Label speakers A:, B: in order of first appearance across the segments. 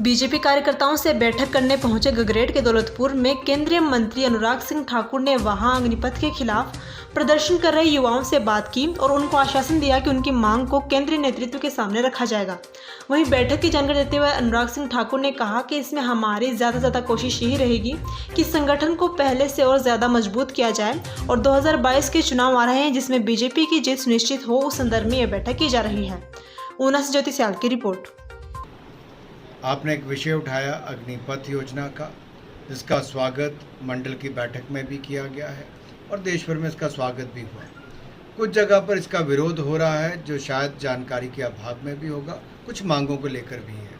A: BJP कार्यकर्ताओं से बैठक करने पहुंचे गगरेट के दौलतपुर में केंद्रीय मंत्री अनुराग सिंह ठाकुर ने वहां अग्निपथ के खिलाफ प्रदर्शन कर रहे युवाओं से बात की और उनको आश्वासन दिया कि उनकी मांग को केंद्रीय नेतृत्व के सामने रखा जाएगा। वहीं बैठक की जानकारी देते हुए अनुराग सिंह ठाकुर ने कहा कि इसमें हमारी ज़्यादा कोशिश यही रहेगी कि संगठन को पहले से और ज़्यादा मजबूत किया जाए और 2022 के चुनाव आ रहे हैं जिसमें बीजेपी की जीत सुनिश्चित हो, उस संदर्भ में यह बैठक की जा रही है। ऊना से ज्योति सियाल की रिपोर्ट।
B: आपने एक विषय उठाया अग्निपथ योजना का, जिसका स्वागत मंडल की बैठक में भी किया गया है और देश भर में इसका स्वागत भी हुआ। कुछ जगह पर इसका विरोध हो रहा है, जो शायद जानकारी के अभाव में भी होगा, कुछ मांगों को लेकर भी है।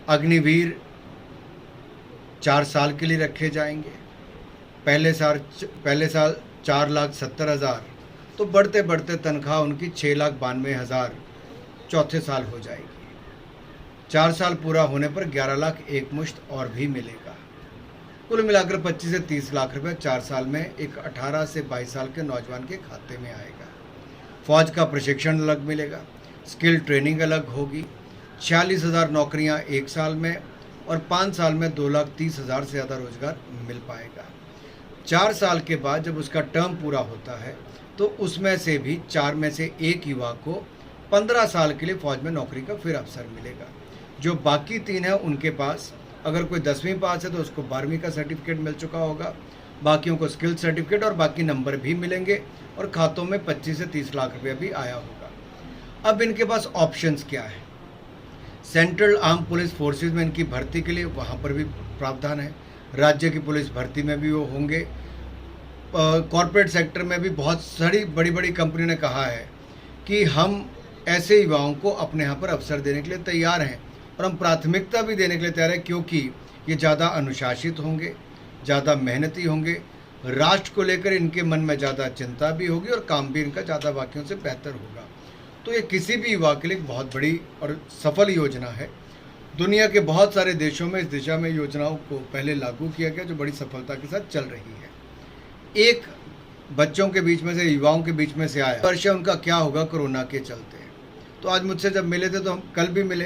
B: अग्निवीर 4 साल के लिए रखे जाएंगे। पहले साल 4,70,000, तो बढ़ते बढ़ते तनख्वाह उनकी 6,92,000 चौथे साल हो जाएगी। 4 साल पूरा होने पर 11 लाख एक मुश्त और भी मिलेगा। कुल मिलाकर 25 से 30 लाख रुपए 4 साल में एक 18 से 22 साल के नौजवान के खाते में आएगा। फौज का प्रशिक्षण अलग मिलेगा, स्किल ट्रेनिंग अलग होगी। 46,000 नौकरियां 1 साल में और 5 साल में 2,30,000 से ज़्यादा रोजगार मिल पाएगा। 4 साल के बाद जब उसका टर्म पूरा होता है तो उसमें से भी 4 में से 1 युवा को 15 साल के लिए फौज में नौकरी का फिर अवसर मिलेगा। जो बाकी 3 हैं उनके पास, अगर कोई 10वीं पास है तो उसको 12वीं का सर्टिफिकेट मिल चुका होगा, बाकियों को स्किल सर्टिफिकेट और बाकी नंबर भी मिलेंगे और खातों में 25 से 30 लाख रुपया भी आया होगा। अब इनके पास ऑप्शंस क्या है? सेंट्रल आर्म पुलिस फोर्सेज में इनकी भर्ती के लिए वहाँ पर भी प्रावधान है। राज्य की पुलिस भर्ती में भी वो होंगे। कॉरपोरेट सेक्टर में भी बहुत सारी बड़ी बड़ी कंपनी ने कहा है कि हम ऐसे युवाओं को अपने यहाँ पर अवसर देने के लिए तैयार हैं और हम प्राथमिकता भी देने के लिए तैयार हैं, क्योंकि ये ज़्यादा अनुशासित होंगे, ज़्यादा मेहनती होंगे, राष्ट्र को लेकर इनके मन में ज़्यादा चिंता भी होगी और काम भी इनका ज़्यादा बाकियों से बेहतर होगा। तो ये किसी भी युवा के लिए बहुत बड़ी और सफल योजना है। दुनिया के बहुत सारे देशों में इस दिशा में योजनाओं को पहले लागू किया गया, जो बड़ी सफलता के साथ चल रही है। एक बच्चों के बीच में से, युवाओं के बीच में से आया वर्ष उनका क्या होगा कोरोना के चलते। तो आज मुझसे जब मिले थे, तो हम कल भी मिले,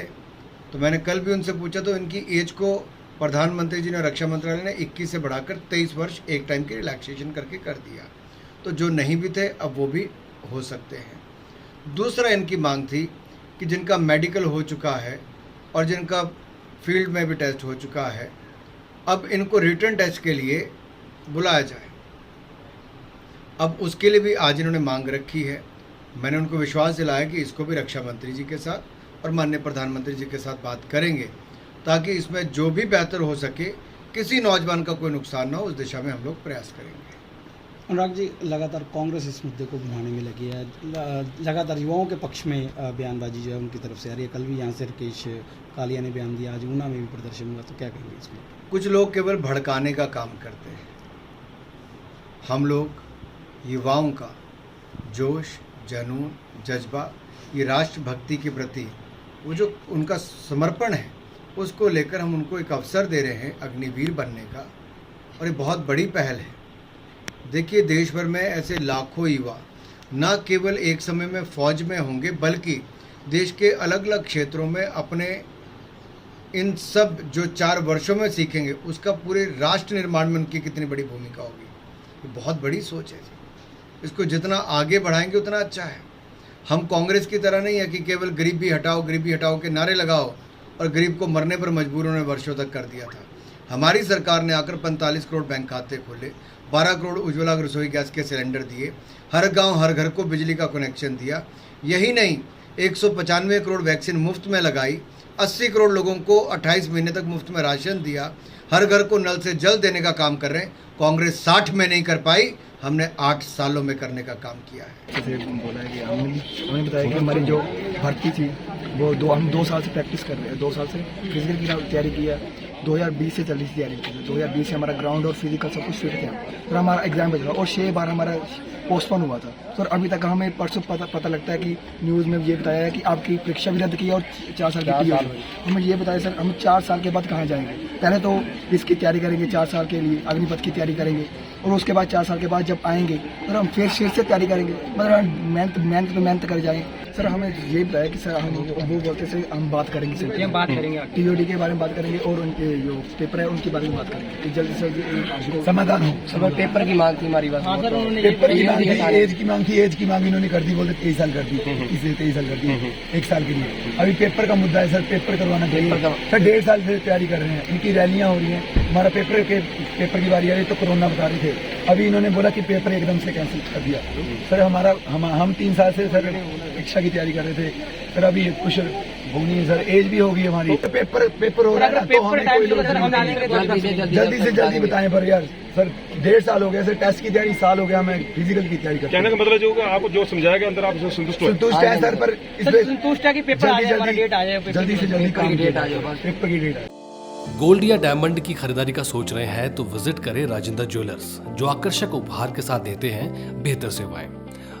B: तो मैंने कल भी उनसे पूछा, तो इनकी एज को प्रधानमंत्री जी ने, रक्षा मंत्रालय ने 21 से बढ़ाकर 23 वर्ष एक टाइम की रिलैक्सेशन करके कर दिया। तो जो नहीं भी थे अब वो भी हो सकते हैं। दूसरा इनकी मांग थी कि जिनका मेडिकल हो चुका है और जिनका फील्ड में भी टेस्ट हो चुका है, अब इनको रिटर्न टेस्ट के लिए बुलाया जाए। अब उसके लिए भी आज इन्होंने मांग रखी है। मैंने उनको विश्वास दिलाया कि इसको भी रक्षा मंत्री जी के साथ और माननीय प्रधानमंत्री जी के साथ बात करेंगे, ताकि इसमें जो भी बेहतर हो सके, किसी नौजवान का कोई नुकसान ना हो, उस दिशा में हम लोग प्रयास करेंगे।
C: अनुराग जी, लगातार कांग्रेस इस मुद्दे को घुमाने में लगी है। लगातार युवाओं के पक्ष में बयानबाजी जो है उनकी तरफ से आ रही है। कल भी यहाँ से राकेश कालिया ने बयान दिया, आज ऊना में भी प्रदर्शन हुआ, तो क्या कहेंगे इसमें?
B: कुछ लोग केवल भड़काने का काम करते हैं। हम लोग युवाओं का जोश, जुनून, जज्बा, ये राष्ट्रभक्ति के प्रति वो जो उनका समर्पण है, उसको लेकर हम उनको एक अवसर दे रहे हैं अग्निवीर बनने का, और ये बहुत बड़ी पहल है। देखिए, देश भर में ऐसे लाखों युवा न केवल एक समय में फौज में होंगे, बल्कि देश के अलग अलग क्षेत्रों में अपने इन सब जो 4 वर्षों में सीखेंगे, उसका पूरे राष्ट्र निर्माण में उनकी कितनी बड़ी भूमिका होगी। ये बहुत बड़ी सोच है। इसको जितना आगे बढ़ाएंगे उतना अच्छा है। हम कांग्रेस की तरह नहीं है कि केवल गरीबी हटाओ के नारे लगाओ और गरीब को मरने पर मजबूर उन्होंने वर्षों तक कर दिया था। हमारी सरकार ने आकर 45 करोड़ बैंक खाते खोले, 12 करोड़ उज्ज्वला रसोई गैस के सिलेंडर दिए, हर गांव हर घर को बिजली का कनेक्शन दिया। यही नहीं, 195 करोड़ वैक्सीन मुफ्त में लगाई, 80 करोड़ लोगों को 28 महीने तक मुफ्त में राशन दिया, हर घर को नल से जल देने का काम कर रहे हैं। कांग्रेस 60 में नहीं कर पाई, हमने 8 सालों में करने का काम किया है।
D: जैसे बोला है कि हमने बताया कि हमारी जो भर्ती थी वो हम 2 साल से प्रैक्टिस कर रहे हैं। 2 साल से फिजिकल की तैयारी की है, 2020 से चल रही तैयारी की है। 2020 से हमारा ग्राउंड और फिजिकल सब कुछ फिट था, फिर हमारा एग्जाम बचा और 6 बार हमारा पोस्टपोन हुआ था। तो अभी तक हमें परसों पता लगता है कि न्यूज़ में ये बताया है कि आपकी परीक्षा भी रद्द की है और 4 साल की हमें ये बताया सर, हम 4 साल के बाद कहाँ जाएंगे? पहले तो इसकी तैयारी करेंगे, 4 साल के लिए अग्निपथ की तैयारी करेंगे और उसके बाद 4 साल के बाद जब आएंगे सर हम फिर से तैयारी करेंगे, मतलब मेहनत कर जाएँ। सर हमें ये बताया कि सर हम वो बोलते से हम बात करेंगे सर,
C: बात करेंगे
D: TOD के बारे में बात करेंगे और उनके जो पेपर है उनके बारे में बात करेंगे कि जल्दी से जल्दी समाधान हो।
C: सर पेपर की मांग थी हमारी बात।
D: पेपर की मांग थी, एज की मांग इन्होंने कर दी, बोलते 23 साल कर दी, 23 साल कर दी 1 साल के लिए। अभी पेपर का मुद्दा है सर, पेपर करवाना चाहिए सर। 1.5 साल से तैयारी कर रहे हैं, इनकी रैलियां हो रही हैं, हमारा पेपर की बारी आ रही तो कोरोना बता रहे थे, अभी इन्होंने बोला कि पेपर एकदम से कैंसिल कर दिया। सर हम 3 साल से सर शिक्षा की तैयारी कर रहे थे सर, अभी कुछ हो नहीं है सर, एज भी होगी हमारी, पेपर हो रहा है तो हमें कोई लोग जल्दी से जल्दी बताएं। पर यार सर 1.5 साल हो गया सर, टेस्ट की तैयारी साल हो गया, हमें फिजिकल की तैयारी करते हैं।
E: कहने का मतलब जो होगा आपको जो समझाया गया अंदर आप संतुष्ट
D: है सर, पर
C: संतुष्ट है कि पेपर आ जाए, डेट आ जाए,
D: जल्दी से जल्दी पेपर की डेट आ जाए।
F: गोल्ड या डायमंड की खरीदारी का सोच रहे हैं तो विजिट करें राजेंद्र ज्वेलर्स, जो आकर्षक उपहार के साथ देते हैं बेहतर सेवाएं।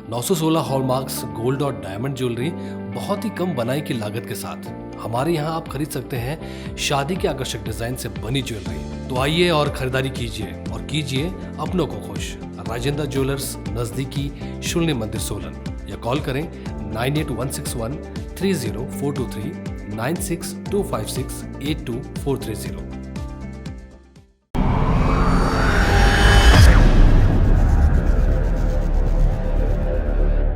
F: 916 हॉलमार्क्स गोल्ड और डायमंड ज्वेलरी बहुत ही कम बनाई की लागत के साथ। हमारे यहाँ आप खरीद सकते हैं शादी के आकर्षक डिजाइन से बनी ज्वेलरी। तो आइए और खरीदारी कीजिए और कीजिए अपनों को खुश। राजेंद्र ज्वेलर्स, नजदीकी शून्य मंदिर, सोलन, या कॉल करें 9816130423 9625682430।